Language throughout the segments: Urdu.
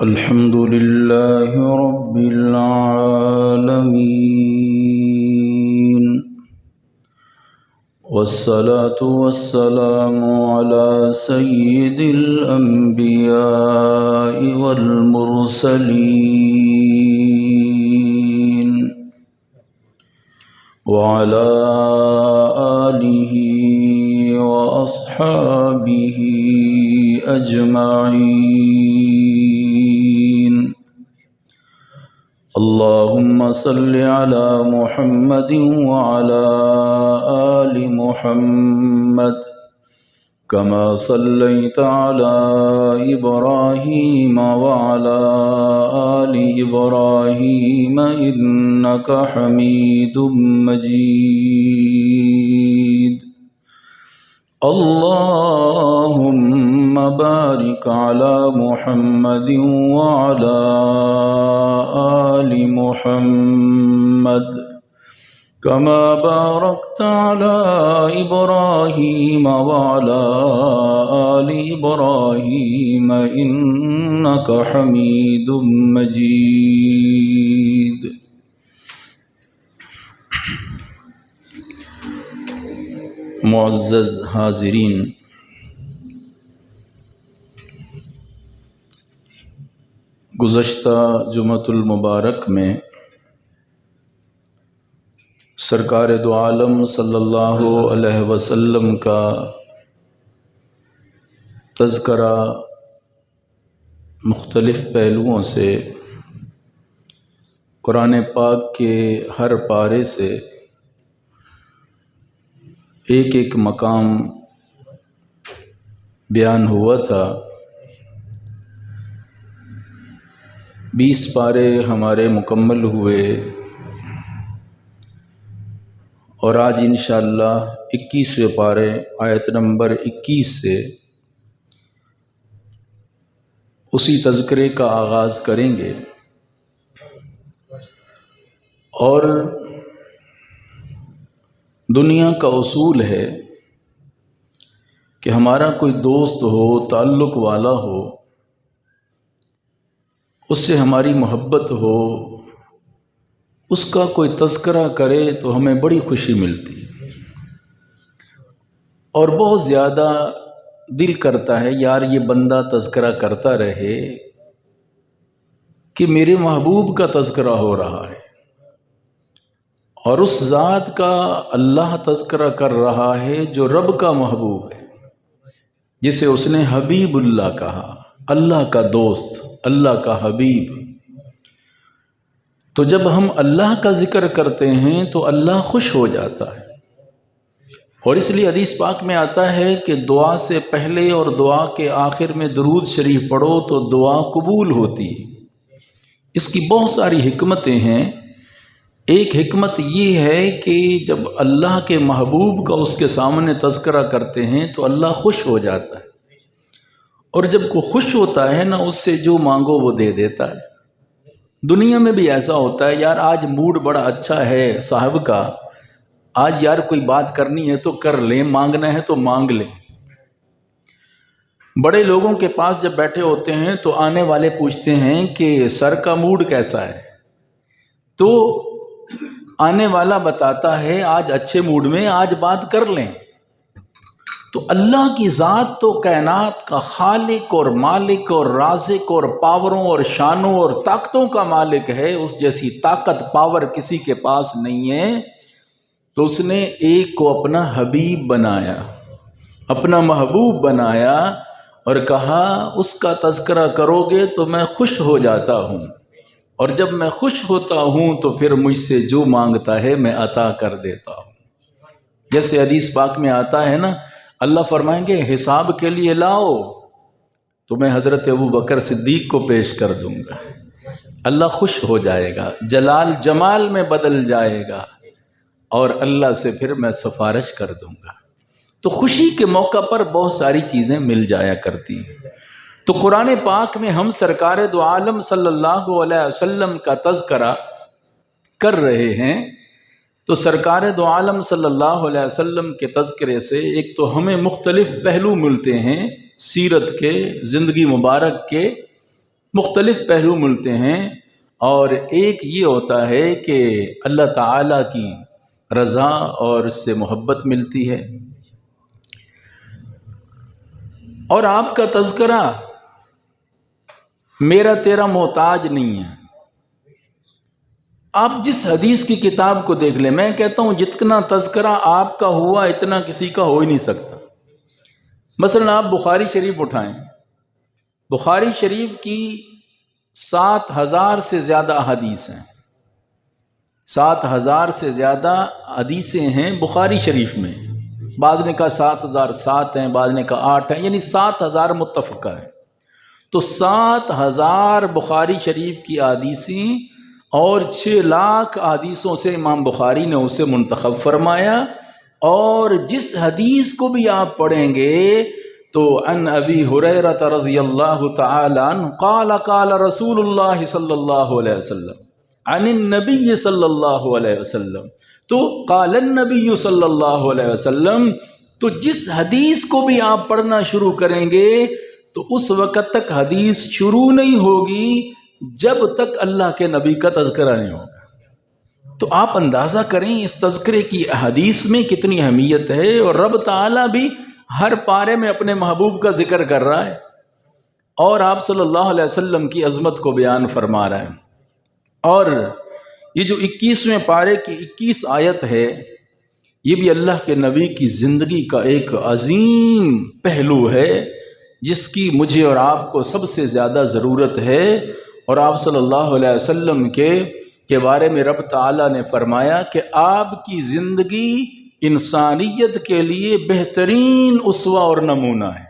الحمد لله رب العالمين، والصلاة والسلام على سيد الأنبياء والمرسلين، وعلى آله وأصحابه أجمعين. اللهم صل على محمد وعلى آل محمد كما صليت على إبراهيم وعلى آل إبراهيم إنك حميد مجيد. اللهم بارك على محمد وعلى آل محمد كما باركت على إبراهيم وعلى آل إبراهيم إنك حميد مجيد. معزز حاضرین، گزشتہ جمعۃ المبارک میں سرکار دو عالم صلی اللہ علیہ وسلم کا تذکرہ مختلف پہلوؤں سے، قرآن پاک کے ہر پارے سے ایک ایک مقام بیان ہوا تھا. 20 پارے ہمارے مکمل ہوئے اور آج انشاءاللہ 21ویں پارے آیت نمبر 21 سے اسی تذکرے کا آغاز کریں گے. اور دنیا کا اصول ہے کہ ہمارا کوئی دوست ہو، تعلق والا ہو، اس سے ہماری محبت ہو، اس کا کوئی تذکرہ کرے تو ہمیں بڑی خوشی ملتی اور بہت زیادہ دل کرتا ہے یار یہ بندہ تذکرہ کرتا رہے کہ میرے محبوب کا تذکرہ ہو رہا ہے اور اس ذات کا اللہ تذکرہ کر رہا ہے جو رب کا محبوب ہے، جسے اس نے حبیب اللہ کہا، اللہ کا دوست، اللہ کا حبیب. تو جب ہم اللہ کا ذکر کرتے ہیں تو اللہ خوش ہو جاتا ہے. اور اس لیے حدیث پاک میں آتا ہے کہ دعا سے پہلے اور دعا کے آخر میں درود شریف پڑھو تو دعا قبول ہوتی ہے. اس کی بہت ساری حکمتیں ہیں. ایک حکمت یہ ہے کہ جب اللہ کے محبوب کا اس کے سامنے تذکرہ کرتے ہیں تو اللہ خوش ہو جاتا ہے، اور جب کوئی خوش ہوتا ہے نا، اس سے جو مانگو وہ دے دیتا ہے. دنیا میں بھی ایسا ہوتا ہے، یار آج موڈ بڑا اچھا ہے صاحب کا، آج یار کوئی بات کرنی ہے تو کر لیں، مانگنا ہے تو مانگ لیں. بڑے لوگوں کے پاس جب بیٹھے ہوتے ہیں تو آنے والے پوچھتے ہیں کہ سر کا موڈ کیسا ہے، تو آنے والا بتاتا ہے آج اچھے موڈ میں، آج بات کر لیں. تو اللہ کی ذات تو کائنات کا خالق اور مالک اور رازق اور پاوروں اور شانوں اور طاقتوں کا مالک ہے. اس جیسی طاقت پاور کسی کے پاس نہیں ہے. تو اس نے ایک کو اپنا حبیب بنایا، اپنا محبوب بنایا اور کہا اس کا تذکرہ کرو گے تو میں خوش ہو جاتا ہوں، اور جب میں خوش ہوتا ہوں تو پھر مجھ سے جو مانگتا ہے میں عطا کر دیتا ہوں. جیسے حدیث پاک میں آتا ہے نا، اللہ فرمائیں گے حساب کے لیے لاؤ تو میں حضرت ابوبکر صدیق کو پیش کر دوں گا. اللہ خوش ہو جائے گا، جلال جمال میں بدل جائے گا، اور اللہ سے پھر میں سفارش کر دوں گا. تو خوشی کے موقع پر بہت ساری چیزیں مل جایا کرتی ہیں. تو قرآن پاک میں ہم سرکار دو عالم صلی اللہ علیہ وسلم کا تذکرہ کر رہے ہیں. تو سرکار دو عالم صلی اللہ علیہ وسلم کے تذکرے سے ایک تو ہمیں مختلف پہلو ملتے ہیں سیرت کے، زندگی مبارک کے مختلف پہلو ملتے ہیں، اور ایک یہ ہوتا ہے کہ اللہ تعالیٰ کی رضا اور اس سے محبت ملتی ہے، اور آپ کا تذکرہ میرا تیرا محتاج نہیں ہے۔ آپ جس حدیث کی کتاب کو دیکھ لیں، میں کہتا ہوں جتنا تذکرہ آپ کا ہوا اتنا کسی کا ہو ہی نہیں سکتا۔ مثلا آپ بخاری شریف اٹھائیں، بخاری شریف کی 7,000 سے زیادہ احادیث ہیں، 7,000 سے زیادہ حدیثیں ہیں بخاری شریف میں۔ بعض نے کہا 7,007 ہیں، بعض نے کہا 8 ہیں، یعنی 7,000 متفقہ ہے۔ تو 7,000 بخاری شریف کی احادیثیں اور 6 لاکھ احادیثوں سے امام بخاری نے اسے منتخب فرمایا، اور جس حدیث کو بھی آپ پڑھیں گے تو عن ابی ہریرہ رضی اللہ تعالی عنہ قال قال رسول اللہ صلی اللہ علیہ وسلم عن النبی صلی اللہ علیہ وسلم، تو قال النبی صلی اللہ علیہ وسلم، تو جس حدیث کو بھی آپ پڑھنا شروع کریں گے تو اس وقت تک حدیث شروع نہیں ہوگی جب تک اللہ کے نبی کا تذکرہ نہیں ہوگا۔ تو آپ اندازہ کریں اس تذکرے کی حدیث میں کتنی اہمیت ہے، اور رب تعالیٰ بھی ہر پارے میں اپنے محبوب کا ذکر کر رہا ہے، اور آپ صلی اللہ علیہ وسلم کی عظمت کو بیان فرما رہا ہے۔ اور یہ جو 21ویں پارے کی 21 آیت ہے، یہ بھی اللہ کے نبی کی زندگی کا ایک عظیم پہلو ہے جس کی مجھے اور آپ کو سب سے زیادہ ضرورت ہے، اور آپ صلی اللہ علیہ وسلم کے بارے میں رب تعالیٰ نے فرمایا کہ آپ کی زندگی انسانیت کے لیے بہترین اسوہ اور نمونہ ہے،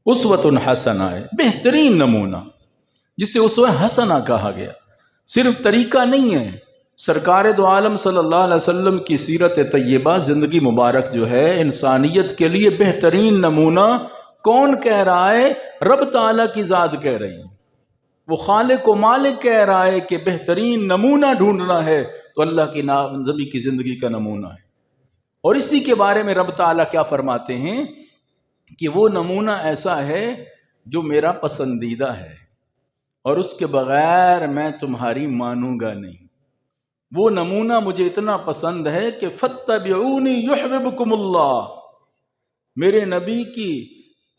اسوۃ حسنہ ہے، بہترین نمونہ، جسے اسوہ حسنہ کہا گیا۔ صرف طریقہ نہیں ہے، سرکار دو عالم صلی اللہ علیہ وسلم کی سیرت طیبہ، زندگی مبارک جو ہے انسانیت کے لیے بہترین نمونہ کون کہہ رہا ہے؟ رب تعالیٰ کی ذات کہہ رہی ہے، وہ خالق و مالک کہہ رہا ہے کہ بہترین نمونہ ڈھونڈنا ہے تو اللہ کی نبی کی زندگی کا نمونہ ہے۔ اور اسی کے بارے میں رب تعالیٰ کیا فرماتے ہیں کہ وہ نمونہ ایسا ہے جو میرا پسندیدہ ہے، اور اس کے بغیر میں تمہاری مانوں گا نہیں۔ وہ نمونہ مجھے اتنا پسند ہے کہ فاتبعونی یحببکم اللہ، میرے نبی کی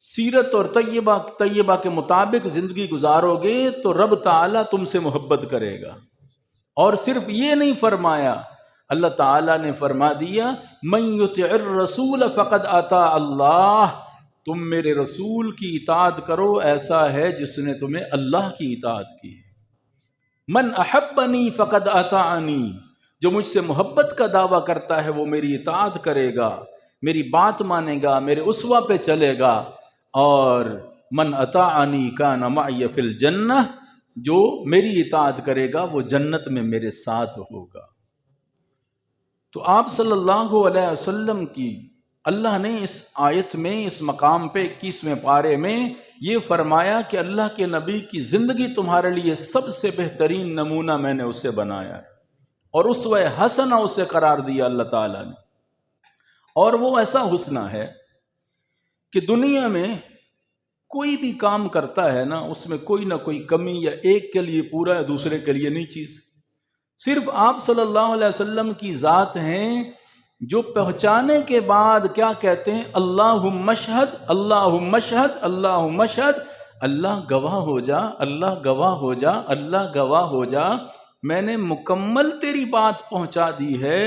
سیرت اور طیبہ کے مطابق زندگی گزارو گے تو رب تعالیٰ تم سے محبت کرے گا۔ اور صرف یہ نہیں فرمایا، اللہ تعالیٰ نے فرما دیا من یطع الرسول فقد اطاع اللہ، تم میرے رسول کی اطاعت کرو، ایسا ہے جس نے تمہیں اللہ کی اطاعت کی۔ من احبنی فقد اطاعنی، جو مجھ سے محبت کا دعویٰ کرتا ہے وہ میری اطاعت کرے گا، میری بات مانے گا، میرے اسوہ پہ چلے گا۔ اور من اطاعنی کان معی فی الجنہ، جو میری اطاعت کرے گا وہ جنت میں میرے ساتھ ہوگا۔ تو آپ صلی اللہ علیہ وسلم کی اللہ نے اس آیت میں، اس مقام پہ 21ویں پارے میں یہ فرمایا کہ اللہ کے نبی کی زندگی تمہارے لیے سب سے بہترین نمونہ میں نے اسے بنایا ہے، اور اسوہ حسنہ اسے قرار دیا اللہ تعالیٰ نے۔ اور وہ ایسا حسنہ ہے کہ دنیا میں کوئی بھی کام کرتا ہے نا، اس میں کوئی نہ کوئی کمی، یا ایک کے لیے پورا ہے دوسرے کے لیے نہیں چیز۔ صرف آپ صلی اللہ علیہ وسلم کی ذات ہیں جو پہنچانے کے بعد کیا کہتے ہیں؟ اللہم اشہد، اللہم اشہد، اللہم اشہد، اللہ گواہ ہو جا، اللہ گواہ ہو جا، اللہ گواہ ہو جا، میں نے مکمل تیری بات پہنچا دی ہے۔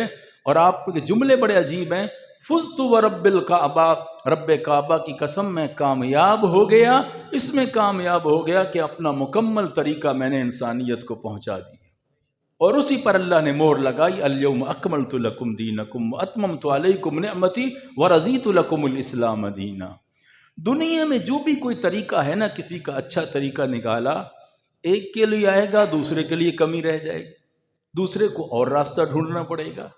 اور آپ کے جملے بڑے عجیب ہیں، فزت ورب الکعبہ، رب کعبہ کی قسم میں کامیاب ہو گیا، اس میں کامیاب ہو گیا کہ اپنا مکمل طریقہ میں نے انسانیت کو پہنچا دی۔ اور اسی پر اللہ نے مہر لگائی، الیوم اکملت لکم دینکم واتممت علیکم نعمتی ورضیت لکم الاسلام دینا۔ دنیا میں جو بھی کوئی طریقہ ہے نا، کسی کا اچھا طریقہ نکالا، ایک کے لیے آئے گا دوسرے کے لیے کمی رہ جائے گی، دوسرے کو اور راستہ ڈھونڈنا پڑے گا۔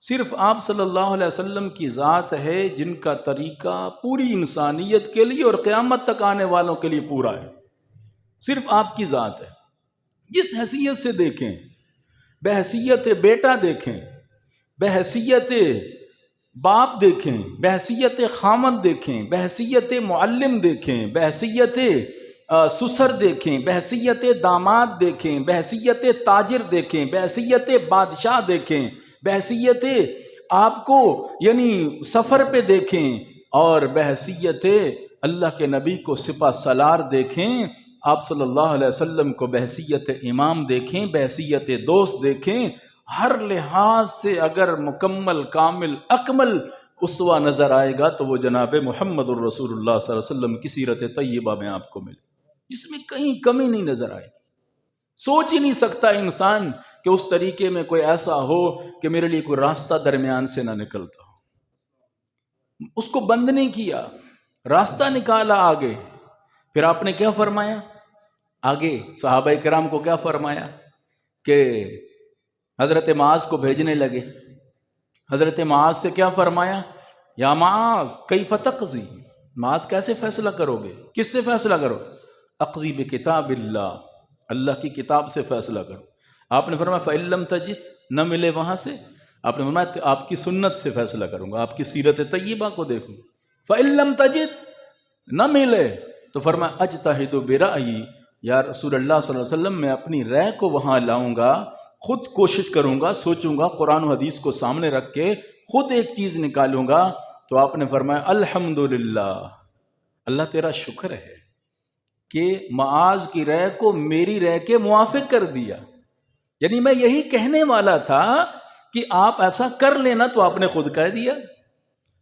صرف آپ صلی اللہ علیہ وسلم کی ذات ہے جن کا طریقہ پوری انسانیت کے لیے اور قیامت تک آنے والوں کے لیے پورا ہے، صرف آپ کی ذات ہے۔ جس حیثیت سے دیکھیں، بحیثیت بیٹا دیکھیں، بحیثیت باپ دیکھیں، بحیثیت خامد دیکھیں، بحیثیت معلم دیکھیں، بحیثیت سسر دیکھیں، بحیثیت داماد دیکھیں، بحیثیت تاجر دیکھیں، بحیثیت بادشاہ دیکھیں، بحیثیت آپ کو یعنی سفر پہ دیکھیں، اور بحیثیت اللہ کے نبی کو سپہ سالار دیکھیں، آپ صلی اللہ علیہ وسلم کو بحیثیت امام دیکھیں، بحیثیت دوست دیکھیں، ہر لحاظ سے اگر مکمل کامل اکمل اسوہ نظر آئے گا تو وہ جناب محمد الرسول اللہ صلی اللہ علیہ وسلم کی سیرت طیبہ میں آپ کو ملے، جس میں کہیں کمی نہیں نظر آئے گی۔ سوچ ہی نہیں سکتا انسان کہ اس طریقے میں کوئی ایسا ہو کہ میرے لیے کوئی راستہ درمیان سے نہ نکلتا ہو۔ اس کو بند نہیں کیا، راستہ نکالا آگے۔ پھر آپ نے کیا فرمایا آگے؟ صحابہ کرام کو کیا فرمایا کہ حضرت معاذ کو بھیجنے لگے۔ حضرت معاذ سے کیا فرمایا؟ یا معاذ کیف تقضی، معاذ کیسے فیصلہ کرو گے؟ کس سے فیصلہ کرو؟ اقضی بکتاب اللہ، اللہ کی کتاب سے فیصلہ کرو۔ آپ نے فرمایا فإن لم تجد، نہ ملے وہاں سے، آپ نے فرمایا آپ کی سنت سے فیصلہ کروں گا، آپ کی سیرت طیبہ کو دیکھوں۔ فإن لم تجد، نہ ملے تو فرمایا اجتہد برأیی، یا رسول اللہ صلی اللہ علیہ وسلم میں اپنی رائے کو وہاں لاؤں گا، خود کوشش کروں گا، سوچوں گا، قرآن و حدیث کو سامنے رکھ کے خود ایک چیز نکالوں گا۔ تو آپ نے فرمایا الحمدللہ، اللہ تیرا شکر ہے کہ معاذ کی رائے کو میری رائے کے موافق کر دیا، یعنی میں یہی کہنے والا تھا کہ آپ ایسا کر لینا، تو آپ نے خود کہہ دیا۔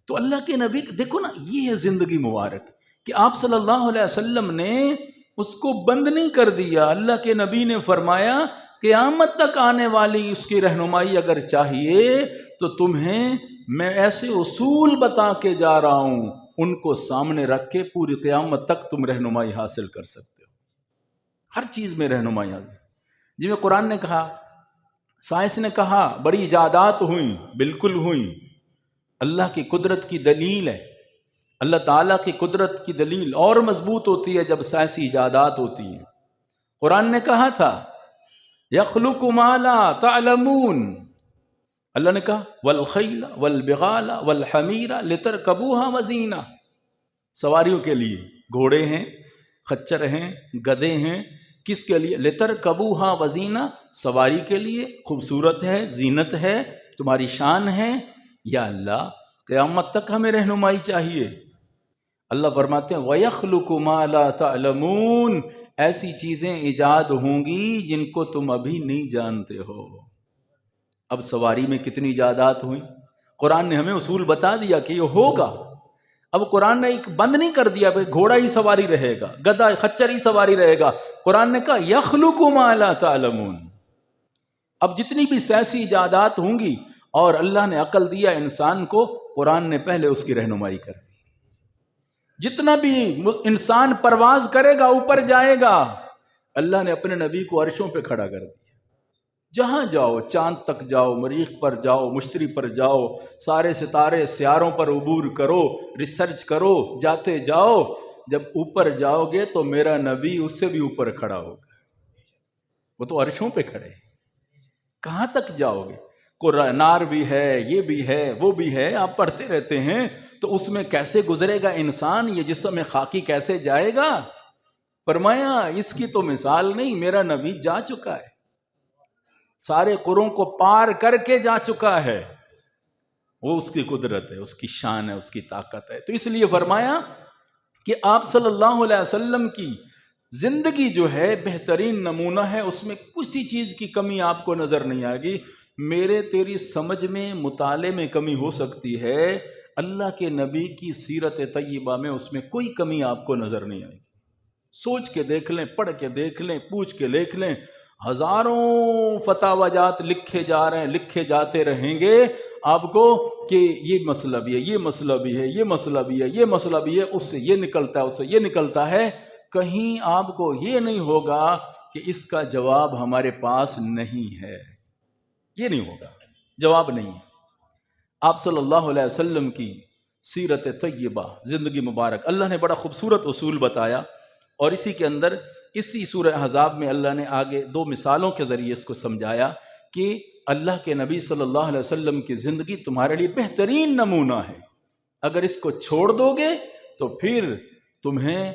تو اللہ کے نبی دیکھو نا، یہ ہے زندگی مبارک کہ آپ صلی اللہ علیہ وسلم نے اس کو بند نہیں کر دیا۔ اللہ کے نبی نے فرمایا قیامت تک آنے والی اس کی رہنمائی اگر چاہیے تو تمہیں میں ایسے اصول بتا کے جا رہا ہوں، ان کو سامنے رکھ کے پوری قیامت تک تم رہنمائی حاصل کر سکتے ہو، ہر چیز میں رہنمائی حاصل۔ جی میں قرآن نے کہا، سائنس نے کہا بڑی ایجادات ہوئیں، بالکل ہوئیں، اللہ کی قدرت کی دلیل ہے۔ اللہ تعالیٰ کی قدرت کی دلیل اور مضبوط ہوتی ہے جب سائنسی ایجادات ہوتی ہیں۔ قرآن نے کہا تھا یخلق ما لا تعلمون، اللہ نے کہا والخیل والبغال والحمیر لترکبوها وزینہ، سواریوں کے لیے گھوڑے ہیں، خچر ہیں، گدھے ہیں، کس کے لیے؟ لترکبوها وزینہ، سواری کے لیے، خوبصورت ہے، زینت ہے، تمہاری شان ہے۔ یا اللہ قیامت تک ہمیں رہنمائی چاہیے۔ اللہ فرماتے ہیں وَيَخْلُقُ مَا لَا تَعْلَمُونَ، ایسی چیزیں ایجاد ہوں گی جن کو تم ابھی نہیں جانتے ہو۔ اب سواری میں کتنی ایجادات ہوئیں، قرآن نے ہمیں اصول بتا دیا کہ یہ ہوگا۔ اب قرآن نے ایک بند نہیں کر دیا کہ گھوڑا ہی سواری رہے گا، گدھا خچر ہی سواری رہے گا۔ قرآن نے کہا یخلق ما لا تعلمون۔ اب جتنی بھی سیاسی ایجادات ہوں گی اور اللہ نے عقل دیا انسان کو، قرآن نے پہلے اس کی رہنمائی کر دی۔ جتنا بھی انسان پرواز کرے گا اوپر جائے گا، اللہ نے اپنے نبی کو عرشوں پہ کھڑا کر دیا۔ جہاں جاؤ، چاند تک جاؤ، مریخ پر جاؤ، مشتری پر جاؤ، سارے ستارے سیاروں پر عبور کرو، ریسرچ کرو، جاتے جاؤ، جب اوپر جاؤ گے تو میرا نبی اس سے بھی اوپر کھڑا ہوگا۔ وہ تو عرشوں پہ کھڑے، کہاں تک جاؤ گے؟ نار بھی ہے، یہ بھی ہے، وہ بھی ہے، آپ پڑھتے رہتے ہیں، تو اس میں کیسے گزرے گا انسان، یہ جسم خاکی کیسے جائے گا؟ فرمایا اس کی تو مثال نہیں، میرا نبی جا چکا ہے، سارے قروں کو پار کر کے جا چکا ہے، وہ اس کی قدرت ہے، اس کی شان ہے، اس کی طاقت ہے۔ تو اس لیے فرمایا کہ آپ صلی اللہ علیہ وسلم کی زندگی جو ہے بہترین نمونہ ہے، اس میں کسی چیز کی کمی آپ کو نظر نہیں آئے گی۔ میرے تیری سمجھ میں، مطالعے میں کمی ہو سکتی ہے، اللہ کے نبی کی سیرت طیبہ میں اس میں کوئی کمی آپ کو نظر نہیں آئے گی۔ سوچ کے دیکھ لیں، پڑھ کے دیکھ لیں، پوچھ کے دیکھ لیں، ہزاروں فتاوی جات لکھے جا رہے ہیں، لکھے جاتے رہیں گے آپ کو کہ یہ مسئلہ بھی ہے، یہ مسئلہ بھی ہے، یہ مسئلہ بھی ہے، یہ مسئلہ بھی ہے، اس سے یہ نکلتا ہے، اس سے یہ نکلتا ہے۔ کہیں آپ کو یہ نہیں ہوگا کہ اس کا جواب ہمارے پاس نہیں ہے، یہ نہیں ہوگا، جواب نہیں ہے۔ آپ صلی اللہ علیہ وسلم کی سیرت طیبہ، زندگی مبارک، اللہ نے بڑا خوبصورت اصول بتایا، اور اسی کے اندر اسی سورہ احزاب میں اللہ نے آگے دو مثالوں کے ذریعے اس کو سمجھایا کہ اللہ کے نبی صلی اللہ علیہ وسلم کی زندگی تمہارے لیے بہترین نمونہ ہے، اگر اس کو چھوڑ دو گے تو پھر تمہیں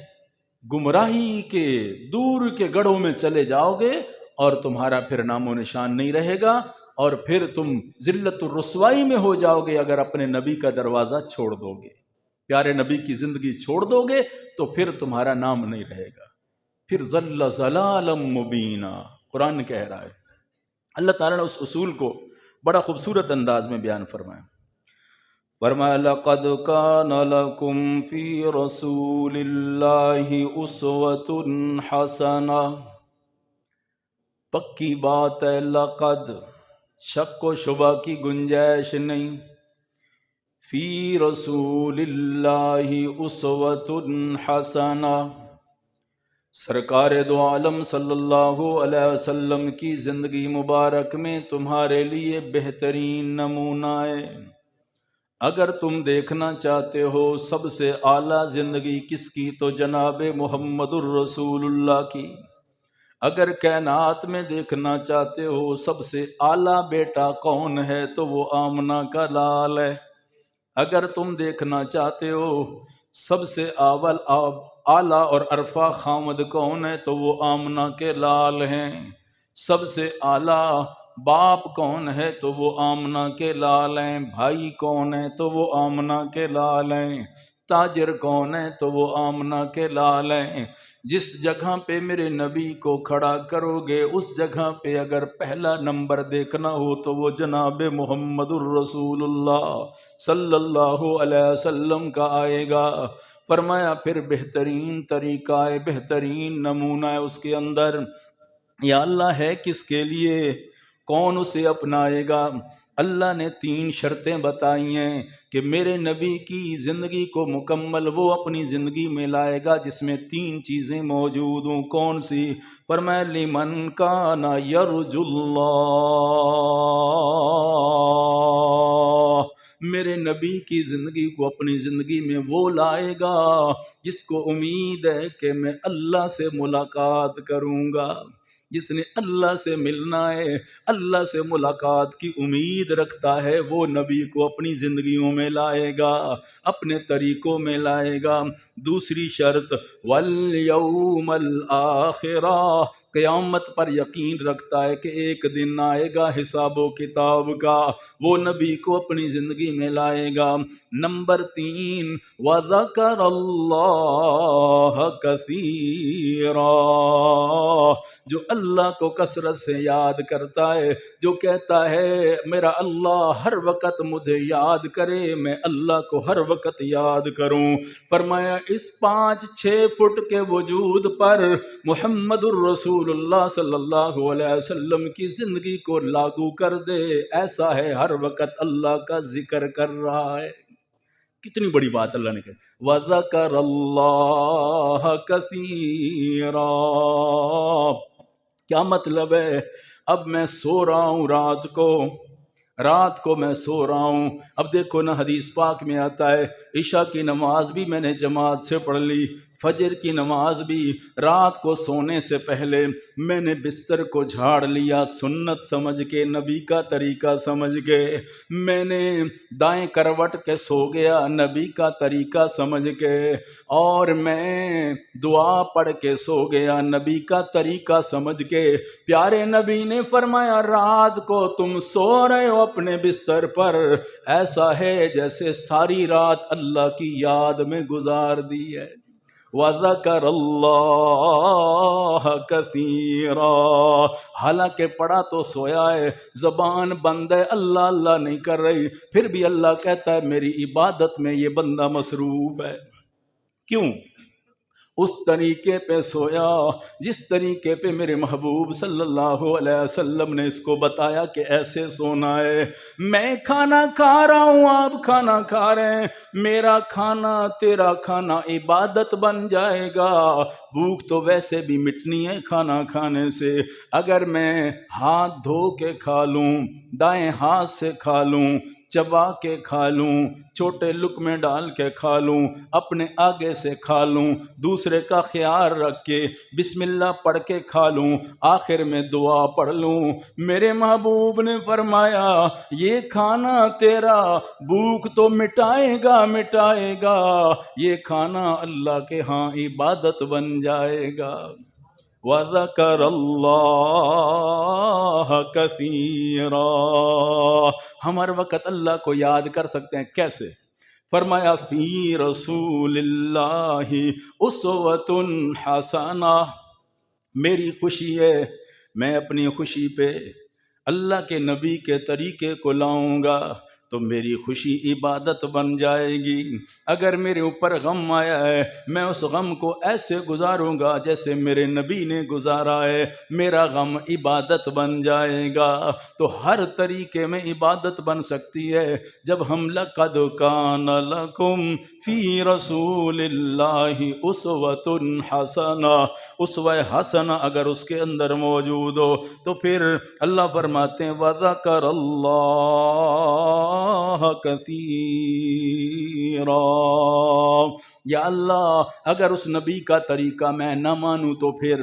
گمراہی کے دور کے گڑھوں میں چلے جاؤ گے اور تمہارا پھر نام و نشان نہیں رہے گا، اور پھر تم ذلت الرسوائی میں ہو جاؤ گے اگر اپنے نبی کا دروازہ چھوڑ دو گے، پیارے نبی کی زندگی چھوڑ دو گے تو پھر تمہارا نام نہیں رہے گا، پھر ظل ظلالا مبینا، قرآن کہہ رہا ہے۔ اللہ تعالیٰ نے اس اصول کو بڑا خوبصورت انداز میں بیان فرمایا، فرمایا لقد کان لکم فی رسول اللہ اسوۃ حسنہ، پکی بات ہے، لقد، شک و شبہ کی گنجائش نہیں، فی رسول اللہ اسوۃ حسنہ، سرکار دو عالم صلی اللہ علیہ وسلم کی زندگی مبارک میں تمہارے لیے بہترین نمونہ ہے۔ اگر تم دیکھنا چاہتے ہو سب سے اعلیٰ زندگی کس کی تو جناب محمد الرسول اللہ کی، اگر کائنات میں دیکھنا چاہتے ہو سب سے اعلیٰ بیٹا کون ہے تو وہ آمنہ کا لال ہے، اگر تم دیکھنا چاہتے ہو سب سے اعلیٰ اور عرفہ خامد کون ہے تو وہ آمنہ کے لال ہیں، سب سے اعلیٰ باپ کون ہے تو وہ آمنہ کے لال ہیں، بھائی کون ہے تو وہ آمنہ کے لال ہیں، تاجر کون ہے تو وہ آمنہ کے لال ہیں۔ جس جگہ پہ میرے نبی کو کھڑا کرو گے اس جگہ پہ اگر پہلا نمبر دیکھنا ہو تو وہ جناب محمد الرسول اللہ صلی اللہ علیہ وسلم کا آئے گا۔ فرمایا پھر بہترین طریقہ ہے، بہترین نمونہ ہے اس کے اندر، یا اللہ ہے کس کے لیے، کون اسے اپنائے گا؟ اللہ نے 3 شرطیں بتائی ہیں کہ میرے نبی کی زندگی کو مکمل وہ اپنی زندگی میں لائے گا جس میں 3 چیزیں موجود ہوں۔ کون سی؟ فرمایا لمن کان یرجو اللہ، میرے نبی کی زندگی کو اپنی زندگی میں وہ لائے گا جس کو امید ہے کہ میں اللہ سے ملاقات کروں گا، جس نے اللہ سے ملنا ہے، اللہ سے ملاقات کی امید رکھتا ہے، وہ نبی کو اپنی زندگیوں میں لائے گا، اپنے طریقوں میں لائے گا۔ دوسری شرط والیوم الآخرہ، قیامت پر یقین رکھتا ہے کہ ایک دن آئے گا حساب و کتاب کا، وہ نبی کو اپنی زندگی میں لائے گا۔ نمبر 3 وذکر اللہ کثیرا، جو اللہ کو کثرت سے یاد کرتا ہے، جو کہتا ہے میرا اللہ ہر وقت مجھے یاد کرے، میں اللہ کو ہر وقت یاد کروں۔ فرمایا اس 5-6 فٹ کے وجود پر محمد الرسول اللہ صلی اللہ علیہ وسلم کی زندگی کو لاگو کر دے، ایسا ہے ہر وقت اللہ کا ذکر کر رہا ہے۔ کتنی بڑی بات اللہ نے کہی، وَذَكَرَ اللَّهَ كَثِيرًا۔ کیا مطلب ہے؟ اب میں سو رہا ہوں رات کو میں سو رہا ہوں، اب دیکھو نا حدیث پاک میں آتا ہے عشاء کی نماز بھی میں نے جماعت سے پڑھ لی، فجر کی نماز بھی، رات کو سونے سے پہلے میں نے بستر کو جھاڑ لیا سنت سمجھ کے، نبی کا طریقہ سمجھ کے، میں نے دائیں کروٹ کے سو گیا نبی کا طریقہ سمجھ کے، اور میں دعا پڑھ کے سو گیا نبی کا طریقہ سمجھ کے۔ پیارے نبی نے فرمایا رات کو تم سو رہے ہو اپنے بستر پر، ایسا ہے جیسے ساری رات اللہ کی یاد میں گزار دی ہے۔ وَذَكَرَ اللَّهَ كَثِيرًا، حالانکہ پڑھا تو سویا ہے، زبان بند ہے، اللہ اللہ نہیں کر رہی، پھر بھی اللہ کہتا ہے میری عبادت میں یہ بندہ مصروف ہے۔ کیوں؟ اس طریقے پہ سویا جس طریقے پہ میرے محبوب صلی اللہ علیہ وسلم نے اس کو بتایا کہ ایسے سونا ہے۔ میں کھانا کھا رہا ہوں، آپ کھانا کھا رہے ہیں، میرا کھانا تیرا کھانا عبادت بن جائے گا۔ بھوک تو ویسے بھی مٹنی ہے کھانا کھانے سے، اگر میں ہاتھ دھو کے کھا لوں، دائیں ہاتھ سے کھا لوں چبا کے کھا لوں، چھوٹے لقمے ڈال کے کھا لوں، اپنے آگے سے کھا لوں، دوسرے کا خیال رکھ کے بسم اللہ پڑھ کے کھا لوں، آخر میں دعا پڑھ لوں۔ میرے محبوب نے فرمایا یہ کھانا تیرا بھوک تو مٹائے گا مٹائے گا، یہ کھانا اللہ کے ہاں عبادت بن جائے گا۔ وَذَكَرَ اللَّهَ كَثِيرًا، ہم ہر وقت اللہ کو یاد کر سکتے ہیں، کیسے؟ فرمایا فی رسول اللہ اسوۃ حسنہ، میری خوشی ہے، میں اپنی خوشی پہ اللہ کے نبی کے طریقے کو لاؤں گا تو میری خوشی عبادت بن جائے گی۔ اگر میرے اوپر غم آیا ہے میں اس غم کو ایسے گزاروں گا جیسے میرے نبی نے گزارا ہے، میرا غم عبادت بن جائے گا۔ تو ہر طریقے میں عبادت بن سکتی ہے جب ہم لَقَدْ كَانَ لَكُمْ فِي رَسُولِ اللَّهِ أُسْوَةٌ حَسَنَةٌ، اسوہ حسنہ اگر اس کے اندر موجود ہو تو پھر اللہ فرماتے ہیں وَذَكَرَ اللَّهَ كَثِيرًا، یا اللہ اگر اس نبی کا طریقہ میں نہ مانوں تو پھر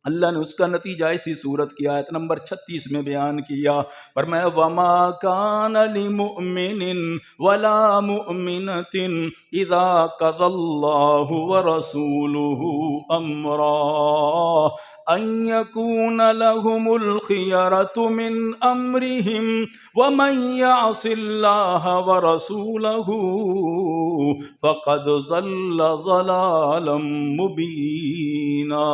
اللہ نے اس کا نتیجہ اسی صورت کی آیت نمبر 36 میں بیان کیا، فرمایا وَمَا كَانَ لِمُؤْمِنٍ وَلَا مُؤْمِنَةٍ إِذَا قَضَى اللَّهُ وَرَسُولُهُ أَمْرًا أَن يَكُونَ لَهُمُ الْخِيَرَةُ مِنْ أَمْرِهِمْ وَمَن يَعْصِ اللَّهَ وَرَسُولَهُ فَقَدْ ضَلَّ ضَلَالًا مُبِينًا۔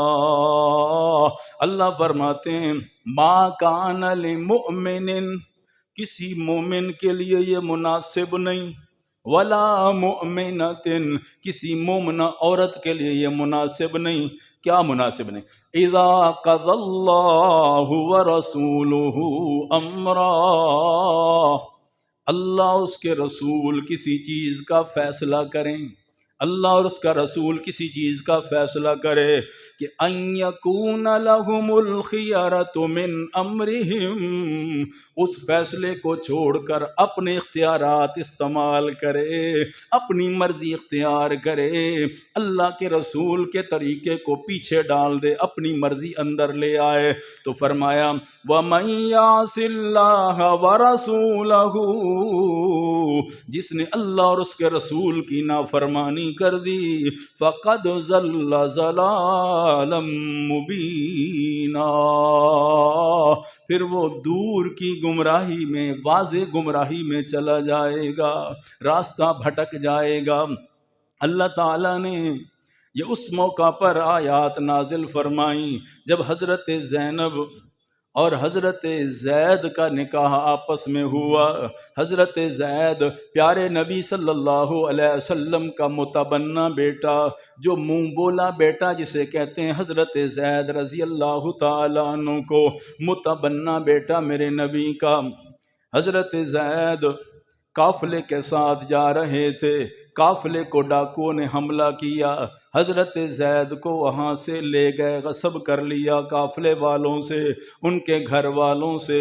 اللہ فرماتے ہیں ما کان لمؤمن، کسی مومن کے لیے یہ مناسب نہیں، ولا مؤمنۃ، کسی مومنہ عورت کے لیے یہ مناسب نہیں، کیا مناسب نہیں؟ اذا قضى اللہ ورسولہ امرا، اللہ اس کے رسول کسی چیز کا فیصلہ کریں، اللہ اور اس کا رسول کسی چیز کا فیصلہ کرے کہ ان یکون لہم الخیرۃ من امرہم، اس فیصلے کو چھوڑ کر اپنے اختیارات استعمال کرے، اپنی مرضی اختیار کرے، اللہ کے رسول کے طریقے کو پیچھے ڈال دے، اپنی مرضی اندر لے آئے، تو فرمایا وَمَن یعص اللہ وَرَسُولَهُ، جس نے اللہ اور اس کے رسول کی نافرمانی کر دی فقد ضل ضلالا مبینا، پھر وہ دور کی گمراہی میں، واضح گمراہی میں چلا جائے گا، راستہ بھٹک جائے گا۔ اللہ تعالیٰ نے یہ اس موقع پر آیات نازل فرمائیں جب حضرت زینب اور حضرت زید کا نکاح آپس میں ہوا۔ حضرت زید پیارے نبی صلی اللہ علیہ وسلم کا متبنہ بیٹا، جو منہ بولا بیٹا جسے کہتے ہیں، حضرت زید رضی اللہ تعالیٰ عنہ کو متبنہ بیٹا میرے نبی کا۔ حضرت زید قافلے کے ساتھ جا رہے تھے، قافلے کو ڈاکوؤں نے حملہ کیا، حضرت زید کو وہاں سے لے گئے، غصب کر لیا قافلے والوں سے، ان کے گھر والوں سے،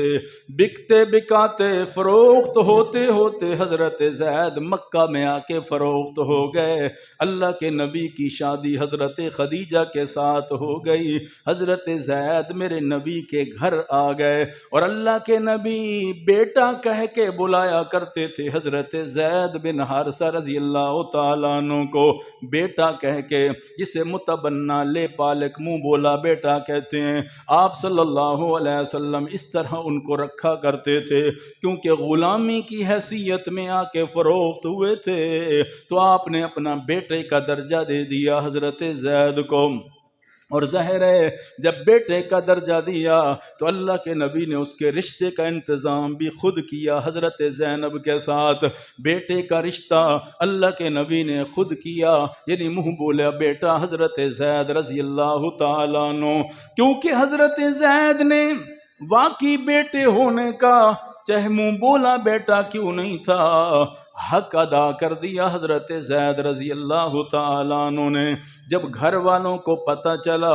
بکتے بکاتے فروخت ہوتے ہوتے حضرت زید مکہ میں آ کے فروخت ہو گئے۔ اللہ کے نبی کی شادی حضرت خدیجہ کے ساتھ ہو گئی، حضرت زید میرے نبی کے گھر آ گئے، اور اللہ کے نبی بیٹا کہہ کے بلایا کرتے تھے حضرت زید بن حارثہ رضی اللہ تعالیٰ عنہ کو بیٹا کہہ کے، جسے متبنہ لے پالک منہ بولا بیٹا کہتے ہیں۔ آپ صلی اللہ علیہ وسلم اس طرح ان کو رکھا کرتے تھے کیونکہ غلامی کی حیثیت میں آ کے فروخت ہوئے تھے، تو آپ نے اپنا بیٹے کا درجہ دے دیا حضرت زید کو، اور ظاہر ہے جب بیٹے کا درجہ دیا تو اللہ کے نبی نے اس کے رشتے کا انتظام بھی خود کیا حضرت زینب کے ساتھ، بیٹے کا رشتہ اللہ کے نبی نے خود کیا، یعنی منہ بولا بیٹا حضرت زید رضی اللہ تعالیٰ عنہ، کیونکہ حضرت زید نے واقعی بیٹے ہونے کا چاہے منہ بولا بیٹا کیوں نہیں تھا، حق ادا کر دیا حضرت زید رضی اللہ تعالیٰ عنہ نے۔ جب گھر والوں کو پتہ چلا،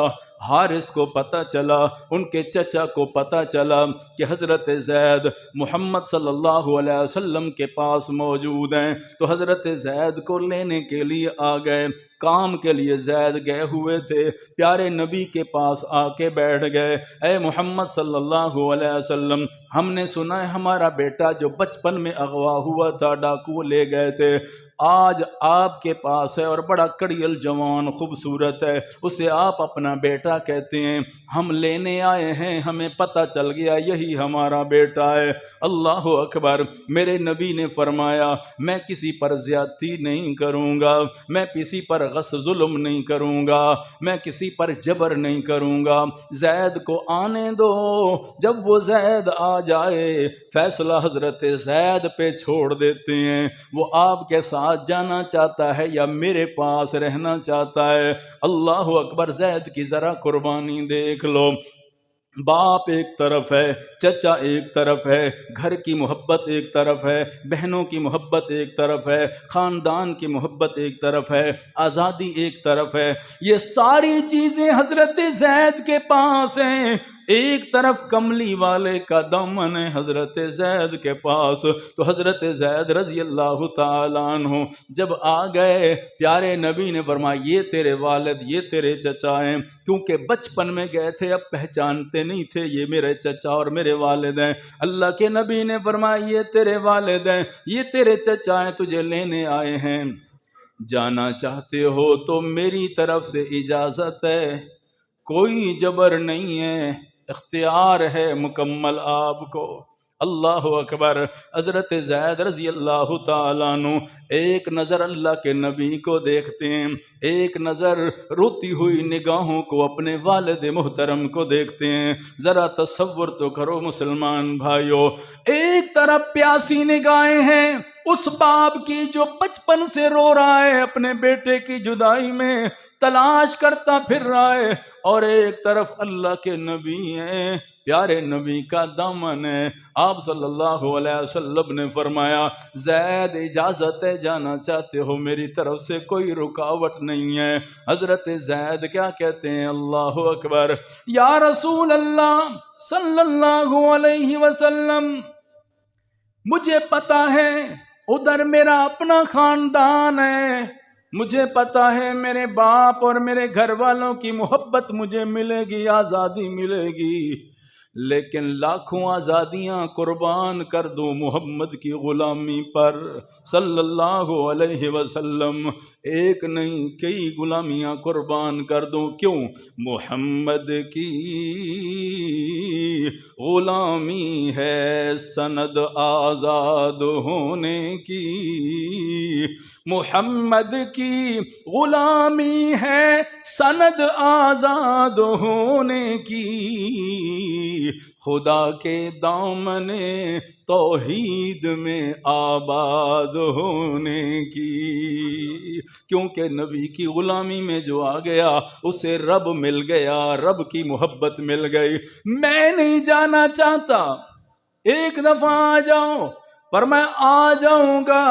حارث کو پتہ چلا، ان کے چچا کو پتہ چلا کہ حضرت زید محمد صلی اللہ علیہ وسلم کے پاس موجود ہیں، تو حضرت زید کو لینے کے لیے آ گئے۔ کام کے لیے زید گئے ہوئے تھے، پیارے نبی کے پاس آ کے بیٹھ گئے۔ اے محمد صلی اللہ علیہ وسلم، ہم نے سنا ہے ہمارا بیٹا جو بچپن میں اغوا ہوا تھا، ڈاکو لے گئے تھے، آج آپ کے پاس ہے اور بڑا کڑیل جوان خوبصورت ہے، اسے آپ اپنا بیٹا کہتے ہیں، ہم لینے آئے ہیں، ہمیں پتہ چل گیا یہی ہمارا بیٹا ہے۔ اللہ اکبر۔ میرے نبی نے فرمایا میں کسی پر زیادتی نہیں کروں گا، میں کسی پر غصب ظلم نہیں کروں گا، میں کسی پر جبر نہیں کروں گا، زید کو آنے دو، جب وہ زید آ جائے فیصلہ حضرت زید پہ چھوڑ دیتے ہیں، وہ آپ کے ساتھ جانا چاہتا ہے یا میرے پاس رہنا چاہتا ہے۔ اللہ اکبر۔ زید کی ذرا قربانی دیکھ لو، باپ ایک طرف ہے، چچا ایک طرف ہے، گھر کی محبت ایک طرف ہے، بہنوں کی محبت ایک طرف ہے، خاندان کی محبت ایک طرف ہے، آزادی ایک طرف ہے، یہ ساری چیزیں حضرت زید کے پاس ہیں۔ ایک طرف کملی والے کا دامن ہے حضرت زید کے پاس، تو حضرت زید رضی اللہ تعالیٰ عنہ جب آ گئے، پیارے نبی نے فرمایا یہ تیرے والد، یہ تیرے چچا ہیں، کیونکہ بچپن میں گئے تھے، اب پہچانتے نہیں تھے یہ میرے چچا اور میرے والد ہیں۔ اللہ کے نبی نے فرمایا یہ تیرے والد ہیں، یہ تیرے چچا ہیں، تجھے لینے آئے ہیں، جانا چاہتے ہو تو میری طرف سے اجازت ہے، کوئی جبر نہیں ہے، اختیار ہے مکمل آپ کو۔ اللہ اکبر۔ حضرت زید رضی اللہ تعالیٰ عنہ ایک نظر اللہ کے نبی کو دیکھتے ہیں، ایک نظر روتی ہوئی نگاہوں کو اپنے والد محترم کو دیکھتے ہیں۔ ذرا تصور تو کرو مسلمان بھائیو، ایک طرف پیاسی نگاہیں ہیں اس باپ کی جو بچپن سے رو رہا ہے اپنے بیٹے کی جدائی میں، تلاش کرتا پھر رہا ہے، اور ایک طرف اللہ کے نبی ہیں، پیارے نبی کا دامن ہے۔ آپ صلی اللہ علیہ وسلم نے فرمایا زید اجازت ہے، جانا چاہتے ہو میری طرف سے کوئی رکاوٹ نہیں ہے۔ حضرت زید کیا کہتے ہیں؟ اللہ اکبر۔ یا رسول اللہ صلی اللہ علیہ وسلم، مجھے پتا ہے ادھر میرا اپنا خاندان ہے، مجھے پتا ہے میرے باپ اور میرے گھر والوں کی محبت مجھے ملے گی، آزادی ملے گی، لیکن لاکھوں آزادیاں قربان کر دوں محمد کی غلامی پر صلی اللہ علیہ وسلم، ایک نہیں کئی غلامیاں قربان کر دوں، کیوں؟ محمد کی غلامی ہے سند آزاد ہونے کی، محمد کی غلامی ہے سند آزاد ہونے کی، خدا کے دامن توحید میں آباد ہونے کی، کیونکہ نبی کی غلامی میں جو آ گیا اسے رب مل گیا، رب کی محبت مل گئی۔ میں نہیں جانا چاہتا، ایک دفعہ آ جاؤں، پر میں آ جاؤں گا،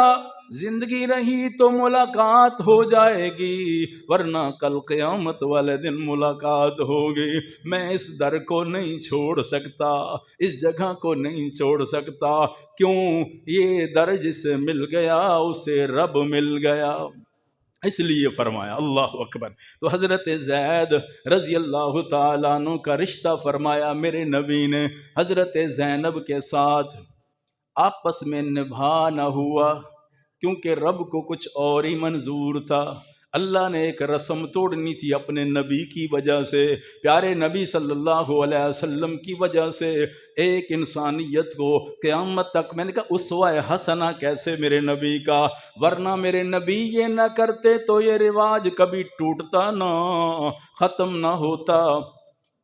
زندگی رہی تو ملاقات ہو جائے گی، ورنہ کل قیامت والے دن ملاقات ہوگی۔ میں اس در کو نہیں چھوڑ سکتا، اس جگہ کو نہیں چھوڑ سکتا، کیوں؟ یہ در جسے مل گیا اسے رب مل گیا، اس لیے فرمایا۔ اللہ اکبر۔ تو حضرت زید رضی اللہ تعالیٰ عنہ کا رشتہ فرمایا میرے نبی نے حضرت زینب کے ساتھ، آپس میں نبھا نہ ہوا، کیونکہ رب کو کچھ اور ہی منظور تھا۔ اللہ نے ایک رسم توڑنی تھی اپنے نبی کی وجہ سے، پیارے نبی صلی اللہ علیہ وسلم کی وجہ سے، ایک انسانیت کو قیامت تک، میں نے کہا اسوہ حسنہ کیسے میرے نبی کا، ورنہ میرے نبی یہ نہ کرتے تو یہ رواج کبھی ٹوٹتا نہ، ختم نہ ہوتا،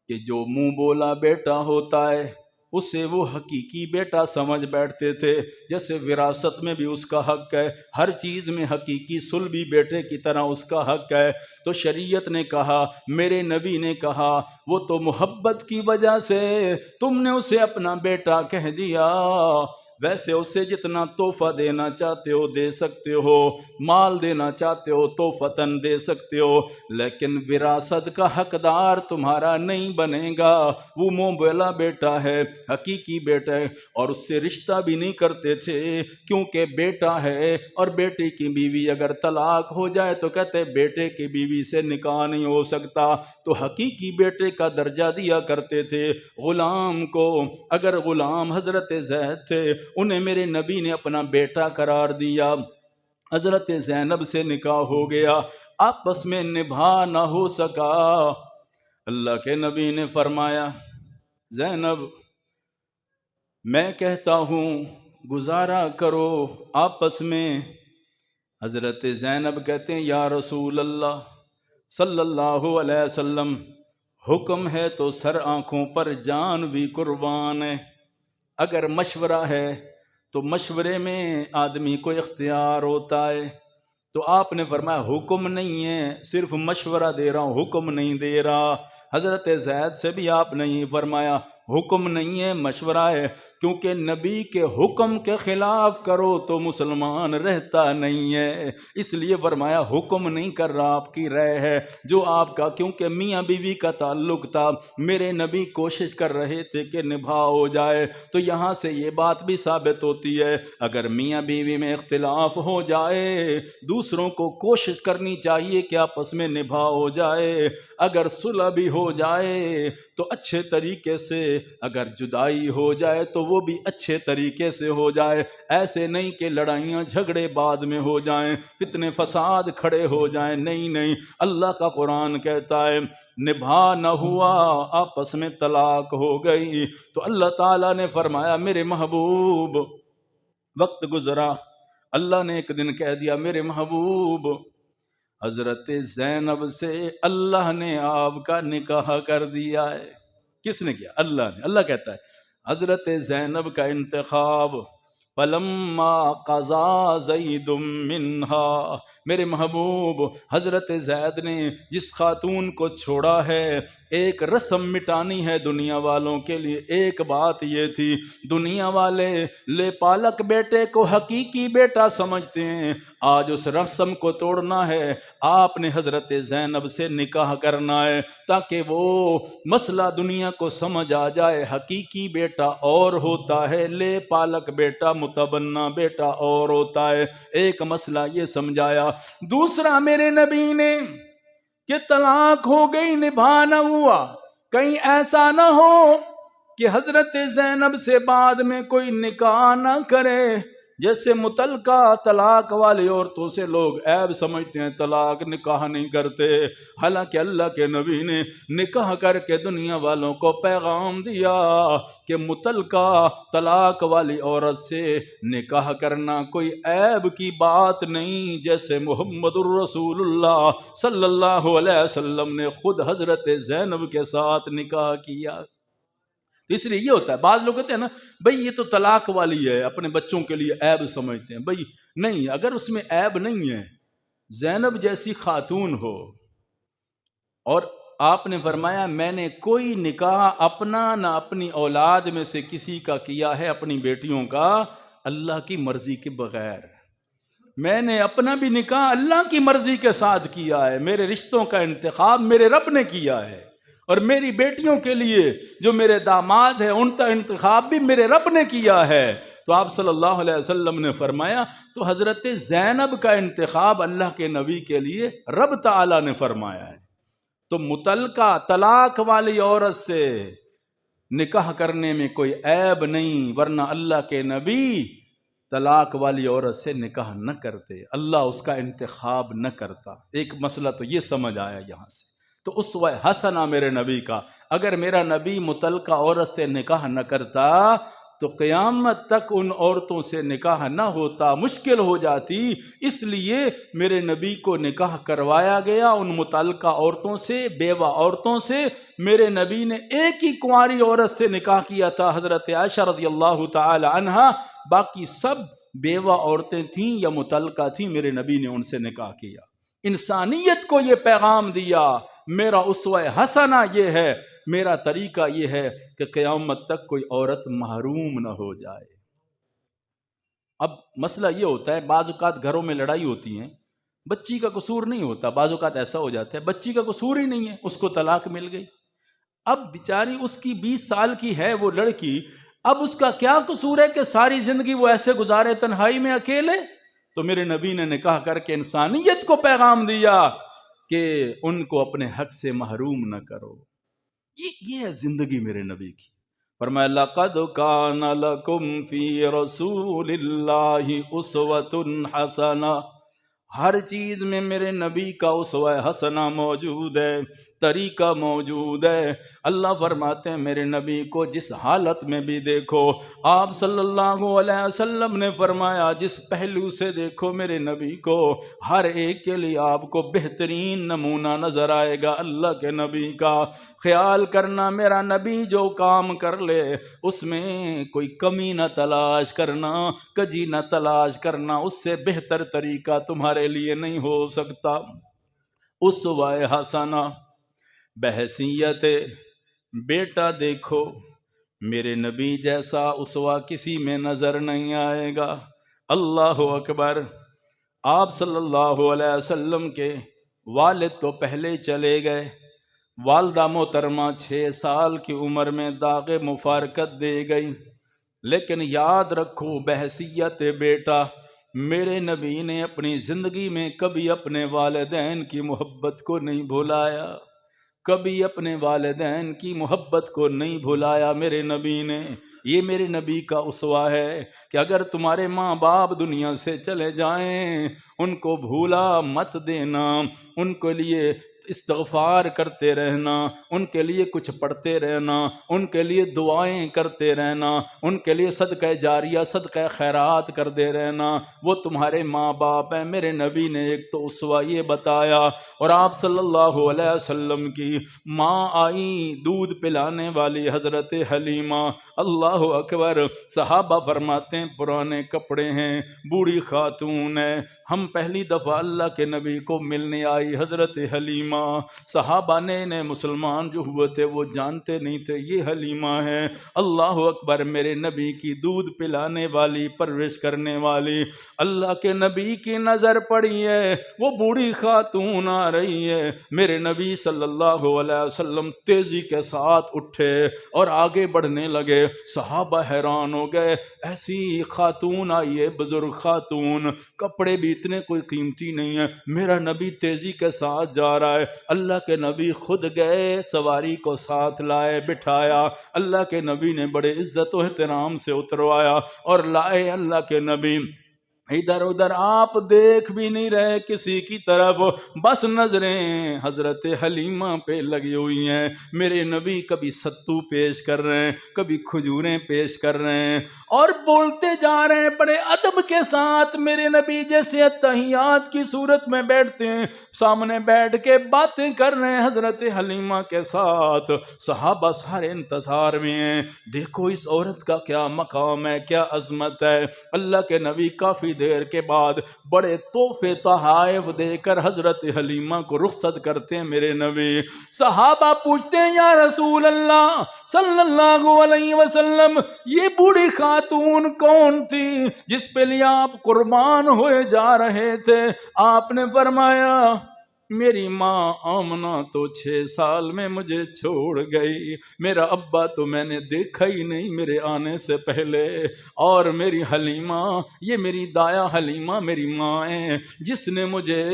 کہ جو منہ بولا بیٹا ہوتا ہے اسے وہ حقیقی بیٹا سمجھ بیٹھتے تھے، جیسے وراثت میں بھی اس کا حق ہے، ہر چیز میں حقیقی صلبی بیٹے کی طرح اس کا حق ہے۔ تو شریعت نے کہا، میرے نبی نے کہا، وہ تو محبت کی وجہ سے تم نے اسے اپنا بیٹا کہہ دیا، ویسے اسے جتنا تحفہ دینا چاہتے ہو دے سکتے ہو، مال دینا چاہتے ہو تحفتاً دے سکتے ہو، لیکن وراثت کا حقدار تمہارا نہیں بنے گا۔ وہ منہ بولا بیٹا ہے، حقیقی بیٹا ہے، اور اس سے رشتہ بھی نہیں کرتے تھے، کیونکہ بیٹا ہے، اور بیٹے کی بیوی اگر طلاق ہو جائے تو کہتے بیٹے کی بیوی سے نکاح نہیں ہو سکتا، تو حقیقی بیٹے کا درجہ دیا کرتے تھے غلام کو۔ اگر غلام حضرت زید تھے، انہیں میرے نبی نے اپنا بیٹا قرار دیا، حضرت زینب سے نکاح ہو گیا، آپس میں نبھا نہ ہو سکا، اللہ کے نبی نے فرمایا زینب میں کہتا ہوں گزارا کرو آپس میں۔ حضرت زینب کہتے ہیں یا رسول اللہ صلی اللہ علیہ وسلم، حکم ہے تو سر آنکھوں پر جان بھی قربان ہے، اگر مشورہ ہے تو مشورے میں آدمی کو اختیار ہوتا ہے، تو آپ نے فرمایا حکم نہیں ہے، صرف مشورہ دے رہا ہوں، حکم نہیں دے رہا۔ حضرت زید سے بھی آپ نے یہ فرمایا حکم نہیں ہے، مشورہ ہے، کیونکہ نبی کے حکم کے خلاف کرو تو مسلمان رہتا نہیں ہے، اس لیے فرمایا حکم نہیں کر رہا، آپ کی رائے ہے جو آپ کا، کیونکہ میاں بیوی کا تعلق تھا، میرے نبی کوشش کر رہے تھے کہ نبھا ہو جائے۔ تو یہاں سے یہ بات بھی ثابت ہوتی ہے، اگر میاں بیوی میں اختلاف ہو جائے دوسروں کو کوشش کرنی چاہیے کہ آپس میں نبھا ہو جائے، اگر صلح بھی ہو جائے تو اچھے طریقے سے، اگر جدائی ہو جائے تو وہ بھی اچھے طریقے سے ہو جائے، ایسے نہیں کہ لڑائیاں جھگڑے بعد میں ہو جائیں، فتنے فساد کھڑے ہو جائیں، نہیں، اللہ کا قرآن کہتا ہے نبھا نہ ہوا آپس میں طلاق ہو گئی، تو اللہ تعالیٰ نے فرمایا میرے محبوب، وقت گزرا، اللہ نے ایک دن کہہ دیا میرے محبوب حضرت زینب سے اللہ نے آپ کا نکاح کر دیا ہے۔ کس نے کیا؟ اللہ نے۔ اللہ کہتا ہے حضرت زینب کا انتخاب فلما قضا زید منہا، میرے محبوب حضرت زید نے جس خاتون کو چھوڑا ہے، ایک رسم مٹانی ہے دنیا والوں کے لیے، ایک بات یہ تھی دنیا والے لے پالک بیٹے کو حقیقی بیٹا سمجھتے ہیں، آج اس رسم کو توڑنا ہے، آپ نے حضرت زینب سے نکاح کرنا ہے تاکہ وہ مسئلہ دنیا کو سمجھ آ جائے، حقیقی بیٹا اور ہوتا ہے، لے پالک بیٹا متبنہ بیٹا اور ہوتا ہے، ایک مسئلہ یہ سمجھایا۔ دوسرا میرے نبی نے کہ طلاق ہو گئی نبھا نہ ہوا، کہیں ایسا نہ ہو کہ حضرت زینب سے بعد میں کوئی نکاح نہ کرے، جیسے متعلقہ طلاق والی عورتوں سے لوگ عیب سمجھتے ہیں طلاق نکاح نہیں کرتے، حالانکہ اللہ کے نبی نے نکاح کر کے دنیا والوں کو پیغام دیا کہ متعلقہ طلاق والی عورت سے نکاح کرنا کوئی عیب کی بات نہیں، جیسے محمد الرسول اللہ صلی اللہ علیہ وسلم نے خود حضرت زینب کے ساتھ نکاح کیا۔ اس لیے یہ ہوتا ہے بعض لوگ کہتے ہیں نا بھئی یہ تو طلاق والی ہے، اپنے بچوں کے لیے عیب سمجھتے ہیں، بھئی نہیں، اگر اس میں عیب نہیں ہے، زینب جیسی خاتون ہو، اور آپ نے فرمایا میں نے کوئی نکاح اپنا نہ اپنی اولاد میں سے کسی کا کیا ہے اپنی بیٹیوں کا اللہ کی مرضی کے بغیر، میں نے اپنا بھی نکاح اللہ کی مرضی کے ساتھ کیا ہے، میرے رشتوں کا انتخاب میرے رب نے کیا ہے، اور میری بیٹیوں کے لیے جو میرے داماد ہیں ان کا انتخاب بھی میرے رب نے کیا ہے۔ تو آپ صلی اللہ علیہ وسلم نے فرمایا تو حضرت زینب کا انتخاب اللہ کے نبی کے لیے رب تعالیٰ نے فرمایا ہے، تو متعلقہ طلاق والی عورت سے نکاح کرنے میں کوئی عیب نہیں، ورنہ اللہ کے نبی طلاق والی عورت سے نکاح نہ کرتے، اللہ اس کا انتخاب نہ کرتا۔ ایک مسئلہ تو یہ سمجھ آیا یہاں سے، تو اسوہ حسنہ میرے نبی کا، اگر میرا نبی متعلقہ عورت سے نکاح نہ کرتا تو قیامت تک ان عورتوں سے نکاح نہ ہوتا، مشکل ہو جاتی۔ اس لیے میرے نبی کو نکاح کروایا گیا ان متعلقہ عورتوں سے، بیوہ عورتوں سے۔ میرے نبی نے ایک ہی کنواری عورت سے نکاح کیا تھا، حضرت عائشہ رضی اللہ تعالی عنہا، باقی سب بیوہ عورتیں تھیں یا متعلقہ تھیں، میرے نبی نے ان سے نکاح کیا۔ انسانیت کو یہ پیغام دیا، میرا اسوہ حسنہ یہ ہے، میرا طریقہ یہ ہے کہ قیامت تک کوئی عورت محروم نہ ہو جائے۔ اب مسئلہ یہ ہوتا ہے، بعض اوقات گھروں میں لڑائی ہوتی ہیں، بچی کا قصور نہیں ہوتا، بعض اوقات ایسا ہو جاتا ہے بچی کا قصور ہی نہیں ہے، اس کو طلاق مل گئی، اب بیچاری اس کی 20 سال کی ہے وہ لڑکی، اب اس کا کیا قصور ہے کہ ساری زندگی وہ ایسے گزارے تنہائی میں اکیلے؟ تو میرے نبی نے نکاح کر کے انسانیت کو پیغام دیا کہ ان کو اپنے حق سے محروم نہ کرو۔ یہ ہے زندگی میرے نبی کی۔ فرمایا لَقَدْ كَانَ لَكُمْ فِي رَسُولِ اللَّهِ أُسْوَةٌ حَسَنَةٌ، ہر چیز میں میرے نبی کا اسوہ حسنہ موجود ہے، طریقہ موجود ہے۔ اللہ فرماتے ہیں میرے نبی کو جس حالت میں بھی دیکھو، آپ صلی اللہ علیہ وسلم نے فرمایا جس پہلو سے دیکھو میرے نبی کو، ہر ایک کے لیے آپ کو بہترین نمونہ نظر آئے گا اللہ کے نبی کا۔ خیال کرنا میرا نبی جو کام کر لے اس میں کوئی کمی نہ تلاش کرنا، کجی نہ تلاش کرنا، اس سے بہتر طریقہ تمہارے لیے نہیں ہو سکتا۔ اسوہ حسنہ بحیثیت بیٹا دیکھو، میرے نبی جیسا اسوہ کسی میں نظر نہیں آئے گا۔ اللہ اکبر۔ آپ صلی اللہ علیہ وسلم کے والد تو پہلے چلے گئے، والدہ محترمہ 6 سال کی عمر میں داغ مفارقت دے گئی، لیکن یاد رکھو بحیثیت بیٹا میرے نبی نے اپنی زندگی میں کبھی اپنے والدین کی محبت کو نہیں بھلایا، کبھی اپنے والدین کی محبت کو نہیں بھلایا میرے نبی نے۔ یہ میرے نبی کا اسوہ ہے کہ اگر تمہارے ماں باپ دنیا سے چلے جائیں ان کو بھولا مت دینا، ان کے لیے استغفار کرتے رہنا، ان کے لیے کچھ پڑھتے رہنا، ان کے لیے دعائیں کرتے رہنا، ان کے لیے صدقہ جاریہ صدقہ خیرات کرتے رہنا، وہ تمہارے ماں باپ ہیں۔ میرے نبی نے ایک تو اسوہ یہ بتایا، اور آپ صلی اللہ علیہ وسلم کی ماں آئی دودھ پلانے والی حضرت حلیمہ، اللہ اکبر۔ صحابہ فرماتے ہیں پرانے کپڑے ہیں، بوڑھی خاتون ہے، ہم پہلی دفعہ اللہ کے نبی کو ملنے آئی حضرت حلیمہ، صحابہ نے مسلمان جو ہوئے تھے وہ جانتے نہیں تھے یہ حلیمہ ہے۔ اللہ اکبر۔ میرے نبی کی دودھ پلانے والی پرورش کرنے والی اللہ کے نبی کی نظر پڑی ہے، وہ بوڑھی خاتون آ رہی ہے۔ میرے نبی صلی اللہ علیہ وسلم تیزی کے ساتھ اٹھے اور آگے بڑھنے لگے، صحابہ حیران ہو گئے، ایسی خاتون آئی ہے بزرگ خاتون، کپڑے بھی اتنے کوئی قیمتی نہیں ہے، میرا نبی تیزی کے ساتھ جا رہا ہے۔ اللہ کے نبی خود گئے، سواری کو ساتھ لائے، بٹھایا، اللہ کے نبی نے بڑے عزت و احترام سے اتروایا اور لائے اللہ کے نبی۔ ادھر ادھر آپ دیکھ بھی نہیں رہے کسی کی طرف، بس نظریں حضرت حلیمہ پہ لگی ہوئی ہیں۔ میرے نبی کبھی ستو پیش کر رہے ہیں، کبھی کھجوریں پیش کر رہے ہیں اور بولتے جا رہے ہیں بڑے ادب کے ساتھ۔ میرے نبی جیسے اتحیات کی صورت میں بیٹھتے ہیں، سامنے بیٹھ کے باتیں کر رہے ہیں حضرت حلیمہ کے ساتھ۔ صحابہ سارے انتظار میں ہیں، دیکھو اس عورت کا کیا مقام ہے، کیا عظمت ہے۔ اللہ کے نبی کافی دیر کے بعد بڑے تحفے تحائف دے کر حضرت حلیمہ کو رخصت کرتے ہیں میرے نبی۔ صحابہ پوچھتے ہیں یا رسول اللہ صلی اللہ علیہ وسلم، یہ بوڑھی خاتون کون تھی جس پہ لیے آپ قربان ہوئے جا رہے تھے؟ آپ نے فرمایا میری ماں آمنہ تو 6 سال میں مجھے چھوڑ گئی، میرا ابا تو میں نے دیکھا ہی نہیں میرے آنے سے پہلے، اور میری حلیمہ، یہ میری دایا حلیمہ میری ماں ہے جس نے مجھے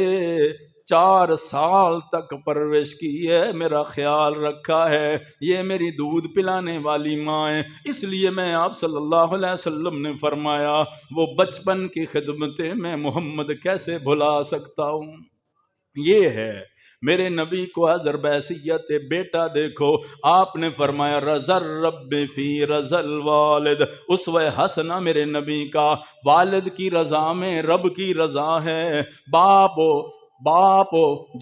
4 سال تک پرورش کی ہے، میرا خیال رکھا ہے، یہ میری دودھ پلانے والی ماں ہے۔ اس لیے میں آپ صلی اللہ علیہ وسلم نے فرمایا وہ بچپن کی خدمتیں میں محمد کیسے بھلا سکتا ہوں۔ یہ ہے میرے نبی کو حضر بحیثیت بیٹا دیکھو، آپ نے فرمایا رضا الرب فی رضا الوالد، اسوہ حسنہ میرے نبی کا والد کی رضا میں رب کی رضا ہے۔ باپ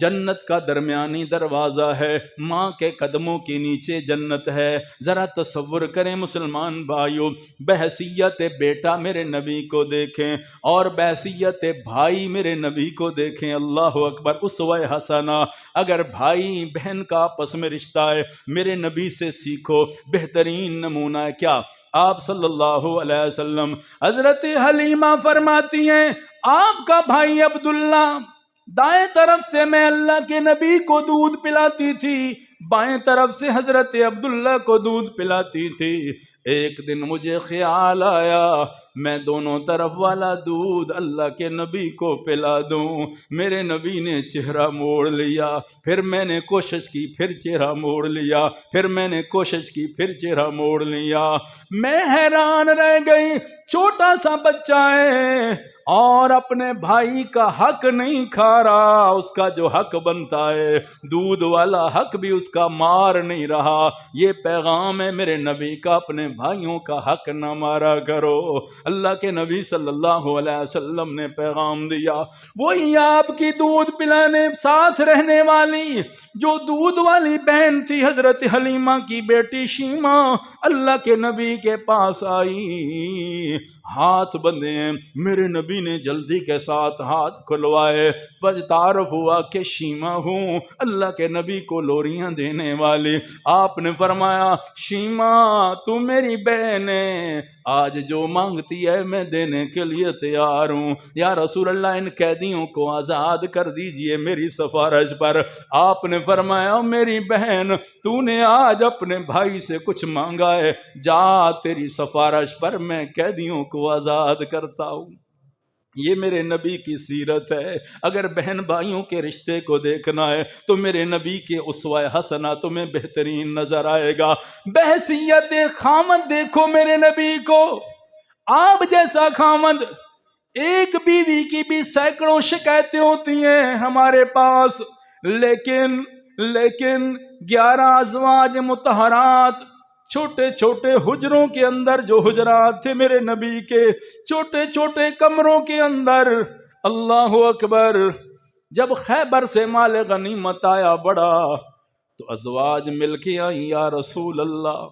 جنت کا درمیانی دروازہ ہے، ماں کے قدموں کے نیچے جنت ہے۔ ذرا تصور کریں مسلمان بھائیوں، بحیثیت بیٹا میرے نبی کو دیکھیں اور بحیثیت بھائی میرے نبی کو دیکھیں، اللہ اکبر۔ اسوہ حسنہ، اگر بھائی بہن کا آپس میں رشتہ ہے میرے نبی سے سیکھو، بہترین نمونہ ہے کیا؟ آپ صلی اللہ علیہ وسلم، حضرت حلیمہ فرماتی ہیں آپ کا بھائی عبداللہ دائیں طرف سے میں اللہ کے نبی کو دودھ پلاتی تھی، بائیں طرف سے حضرت عبداللہ کو دودھ پلاتی تھی۔ ایک دن مجھے خیال آیا میں دونوں طرف والا دودھ اللہ کے نبی کو پلا دوں۔ میرے نبی نے چہرہ موڑ لیا، پھر میں نے کوشش کی، پھر چہرہ موڑ لیا، پھر میں نے کوشش کی، پھر چہرہ موڑ لیا۔ میں حیران رہ گئی، چھوٹا سا بچہ ہے اور اپنے بھائی کا حق نہیں کھا رہا، اس کا جو حق بنتا ہے دودھ والا حق بھی اس کا مار نہیں رہا۔ یہ پیغام ہے میرے نبی کا، اپنے بھائیوں کا حق نہ مارا کرو۔ اللہ کے نبی صلی اللہ علیہ وسلم نے پیغام دیا۔ وہی آپ کی دودھ پلانے ساتھ رہنے والی جو دودھ والی بہن تھی حضرت حلیمہ کی بیٹی شیمہ، اللہ کے نبی کے پاس آئی، ہاتھ بندھے ہیں، میرے نبی نے جلدی کے ساتھ ہاتھ کھلوائے، تعارف ہوا کہ شیمہ ہوں، اللہ کے نبی کو لوریاں دینے والی۔ آپ نے فرمایا شیمہ تو میری بہن ہے، آج جو مانگتی ہے میں دینے کے لیے تیار ہوں۔ یا رسول اللہ ان قیدیوں کو آزاد کر دیجئے میری سفارش پر۔ آپ نے فرمایا میری بہن تو نے آج اپنے بھائی سے کچھ مانگا ہے، جا تیری سفارش پر میں قیدیوں کو آزاد کرتا ہوں۔ یہ میرے نبی کی سیرت ہے۔ اگر بہن بھائیوں کے رشتے کو دیکھنا ہے تو میرے نبی کے اسوہ حسنہ تمہیں بہترین نظر آئے گا۔ بحیثیت خامد دیکھو میرے نبی کو، آپ جیسا خامد، ایک بیوی کی بھی سینکڑوں شکایتیں ہوتی ہیں ہمارے پاس، لیکن 11 ازواج مطہرات، چھوٹے چھوٹے حجروں کے اندر جو حجرات تھے میرے نبی کے، چھوٹے چھوٹے کمروں کے اندر، اللہ اکبر۔ جب خیبر سے مال غنیمت آیا بڑا تو ازواج مل کے آئیں، یا رسول اللہ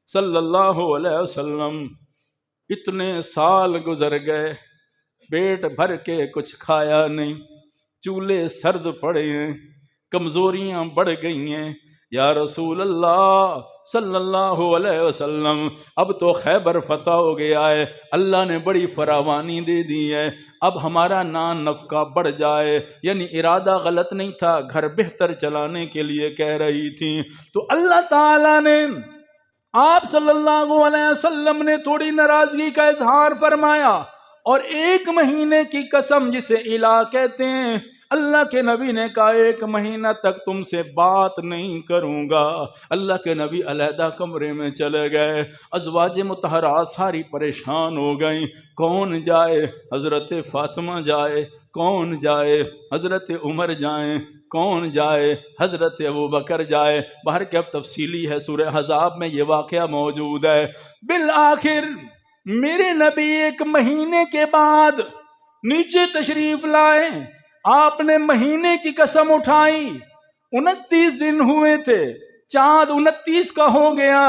صلی اللہ علیہ وسلم اتنے سال گزر گئے، پیٹ بھر کے کچھ کھایا نہیں، چولہے سرد پڑے ہیں، کمزوریاں بڑھ گئی ہیں، یا رسول اللہ صلی اللہ علیہ وسلم اب تو خیبر فتح ہو گیا ہے، اللہ نے بڑی فراوانی دے دی ہے، اب ہمارا نان نفقہ بڑھ جائے، یعنی ارادہ غلط نہیں تھا، گھر بہتر چلانے کے لیے کہہ رہی تھی۔ تو اللہ تعالیٰ نے آپ صلی اللہ علیہ وسلم نے تھوڑی ناراضگی کا اظہار فرمایا اور 1 مہینے کی قسم جسے الہ کہتے ہیں، اللہ کے نبی نے کہا 1 مہینہ تک تم سے بات نہیں کروں گا۔ اللہ کے نبی علیحدہ کمرے میں چلے گئے، ازواج مطہرات ساری پریشان ہو گئیں، کون جائے؟ حضرت فاطمہ جائے، کون جائے؟ حضرت عمر جائیں، کون جائے؟ حضرت ابوبکر جائے۔ باہر کے اب تفصیلی ہے، سورہ احزاب میں یہ واقعہ موجود ہے۔ بالآخر میرے نبی 1 مہینے کے بعد نیچے تشریف لائے، آپ نے مہینے کی قسم اٹھائی، 29 دن ہوئے تھے، چاند 29 کا ہو گیا۔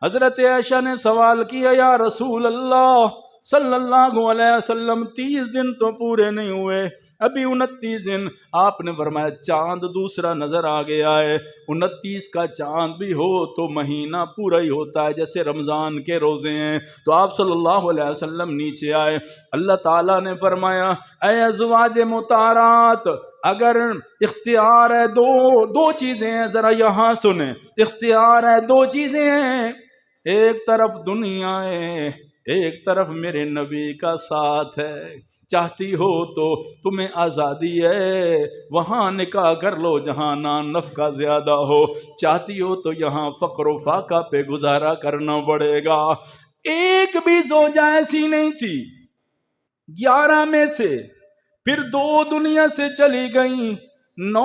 حضرت عائشہ نے سوال کیا یا رسول اللہ صلی اللہ علیہ وسلم 30 دن تو پورے نہیں ہوئے، ابھی 29 دن۔ آپ نے فرمایا چاند دوسرا نظر آ گیا ہے، 29 کا چاند بھی ہو تو مہینہ پورا ہی ہوتا ہے، جیسے رمضان کے روزے ہیں۔ تو آپ صلی اللہ علیہ وسلم نیچے آئے، اللہ تعالیٰ نے فرمایا اے ازواج مطہرات، اگر اختیار ہے دو چیزیں ہیں، ذرا یہاں سنیں، اختیار ہے 2 چیزیں ہیں، ایک طرف دنیا ہے، ایک طرف میرے نبی کا ساتھ ہے، چاہتی ہو تو تمہیں آزادی ہے، وہاں نکاح کر لو جہاں نان نفقہ زیادہ ہو، چاہتی ہو تو یہاں فقر و فاقہ پہ گزارا کرنا پڑے گا۔ ایک بھی زوجہ ایسی نہیں تھی، 11 میں سے پھر 2 دنیا سے چلی گئیں، 9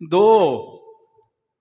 2।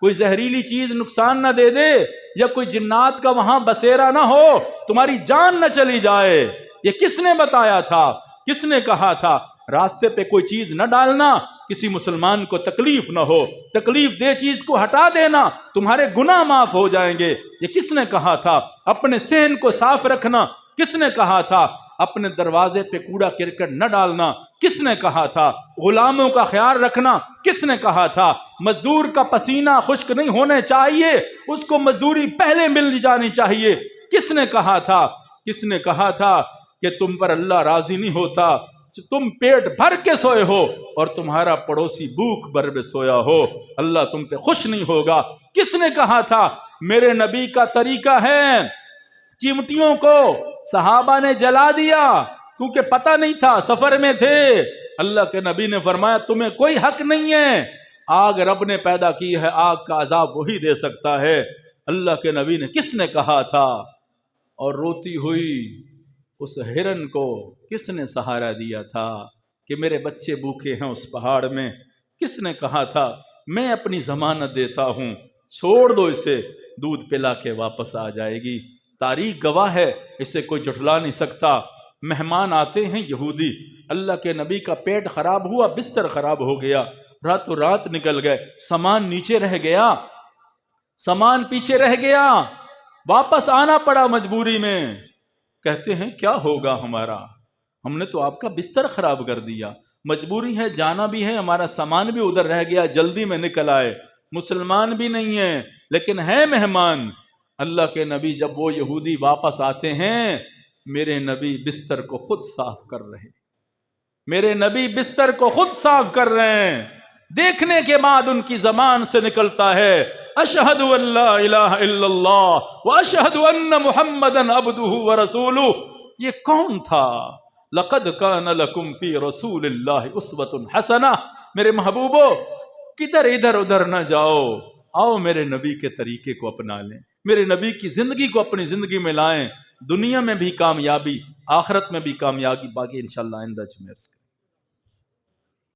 کوئی زہریلی چیز نقصان نہ دے دے، یا کوئی جنات کا وہاں بسیرا نہ ہو، تمہاری جان نہ چلی جائے۔ یہ کس نے بتایا تھا؟ کس نے کہا تھا؟ راستے پہ کوئی چیز نہ ڈالنا، کسی مسلمان کو تکلیف نہ ہو، تکلیف دے چیز کو ہٹا دینا، تمہارے گناہ معاف ہو جائیں گے۔ یہ کس نے کہا تھا؟ اپنے صحن کو صاف رکھنا، کس نے کہا تھا؟ اپنے دروازے پہ کوڑا کرکٹ نہ ڈالنا، کس نے کہا تھا؟ غلاموں کا خیال رکھنا، کس نے کہا تھا؟ مزدور کا پسینہ خشک نہیں ہونے چاہیے، اس کو مزدوری پہلے مل جانی چاہیے، کس نے کہا تھا؟ کس نے کہا تھا کہ تم پر اللہ راضی نہیں ہوتا، تم پیٹ بھر کے سوئے ہو اور تمہارا پڑوسی بھوک بھر سویا ہو، اللہ تم پہ خوش نہیں ہوگا؟ کس نے کہا تھا؟ میرے نبی کا طریقہ ہے، چمٹیوں کو صحابہ نے جلا دیا کیونکہ پتہ نہیں تھا، سفر میں تھے۔ اللہ کے نبی نے فرمایا تمہیں کوئی حق نہیں ہے، آگ رب نے پیدا کی ہے، آگ کا عذاب وہی دے سکتا ہے۔ اللہ کے نبی نے کس نے کہا تھا؟ اور روتی ہوئی اس ہرن کو کس نے سہارا دیا تھا کہ میرے بچے بھوکے ہیں اس پہاڑ میں؟ کس نے کہا تھا میں اپنی ضمانت دیتا ہوں، چھوڑ دو اسے، دودھ پلا کے واپس آ جائے گی؟ تاریخ گواہ ہے، اسے کوئی جھٹلا نہیں سکتا۔ مہمان آتے ہیں یہودی، اللہ کے نبی کا پیٹ خراب ہوا، بستر خراب ہو گیا، راتوں رات نکل گئے، سامان نیچے رہ گیا، سامان پیچھے رہ گیا، واپس آنا پڑا مجبوری میں۔ کہتے ہیں کیا ہوگا ہمارا، ہم نے تو آپ کا بستر خراب کر دیا، مجبوری ہے، جانا بھی ہے، ہمارا سامان بھی ادھر رہ گیا، جلدی میں نکل آئے، مسلمان بھی نہیں ہیں لیکن ہے مہمان۔ اللہ کے نبی جب وہ یہودی واپس آتے ہیں، میرے نبی بستر کو خود صاف کر رہے ہیں، میرے نبی بستر کو خود صاف کر رہے ہیں۔ دیکھنے کے بعد ان کی زبان سے نکلتا ہے اشہد ان لا الہ الا اللہ واشہد ان محمدًا عبدہ ورسولہ۔ یہ کون تھا؟ لقد کان لکم فی رسول اللہ اسوۃ حسنہ۔ میرے محبوبو، کدھر ادھر ادھر نہ جاؤ، آؤ میرے نبی کے طریقے کو اپنا لیں، میرے نبی کی زندگی کو اپنی زندگی میں لائیں، دنیا میں بھی کامیابی، آخرت میں بھی کامیابی، باقی انشاءاللہ آئندہ جمعہ